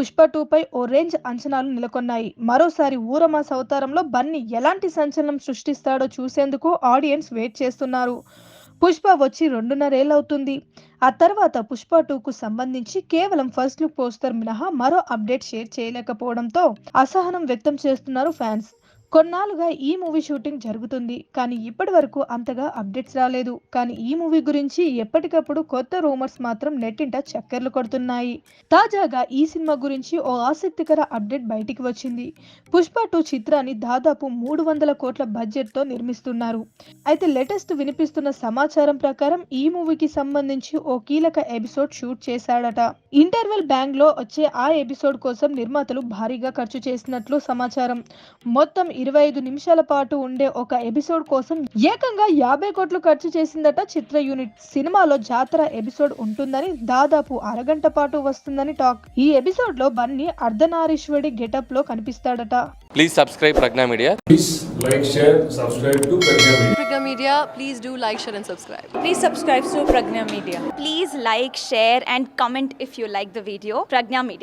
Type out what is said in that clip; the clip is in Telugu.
పుష్ప 2పై ఓ రేంజ్ అంచనాలు నెలకొన్నాయి. మరోసారి ఊరమాస్ అవతారంలో బన్నీ ఎలాంటి సంచలనం సృష్టిస్తాడో చూసేందుకు ఆడియన్స్ వెయిట్ చేస్తున్నారు. పుష్ప వచ్చి 2.5 ఏళ్లవుతుంది. ఆ తర్వాత పుష్ప 2కు సంబంధించి కేవలం ఫస్ట్ లుక్ పోస్టర్ మినహా మరో అప్డేట్ షేర్ చేయలేకపోవడంతో అసహనం వ్యక్తం చేస్తున్నారు ఫ్యాన్స్. కొన్నాళ్లుగా ఈ మూవీ షూటింగ్ జరుగుతుంది. కానీ ఇప్పటి వరకు అంతగా అప్డేట్స్ రాలేదు. కానీ ఈ మూవీ గురించి ఎప్పటికప్పుడు కొత్త రూమర్స్ మాత్రం నెట్టింట చక్కర్లు కొడుతున్నాయి. తాజాగా ఈ సినిమా గురించి ఓ ఆసక్తికర అప్డేట్ బయటికి వచ్చింది. పుష్ప 2 చిత్రాన్ని దాదాపు 300 కోట్ల బడ్జెట్ తో నిర్మిస్తున్నారు. అయితే లేటెస్ట్ వినిపిస్తున్న సమాచారం ప్రకారం ఈ మూవీకి సంబంధించి ఓ కీలక ఎపిసోడ్ షూట్ చేశాడట. ఇంటర్వెల్ బ్యాంగ్ లో వచ్చే ఆ ఎపిసోడ్ కోసం నిర్మాతలు భారీగా ఖర్చు చేసినట్లు సమాచారం. మొత్తం 25 నిమిషాల పాటు ఉండే ఒక ఎపిసోడ్ కోసం ఏకంగా 50 కోట్లు ఖర్చు చేసిందట చిత్ర యూనిట్. సినిమాలో జాతర ఎపిసోడ్ ఉంటుందని, దాదాపు అరగంట పాటు వస్తుందని టాక్. ఈ ఎపిసోడ్ లో బన్నీ అర్ధనారీశ్వరుడి గెటప్ లో కనిపిస్తాడట. Please subscribe Pragna Media. Please like, share, subscribe to Pragna Media. Pragna Media, please do like, share and subscribe. Please subscribe to Pragna Media. Please like, share and comment if you like the video. Pragna Media.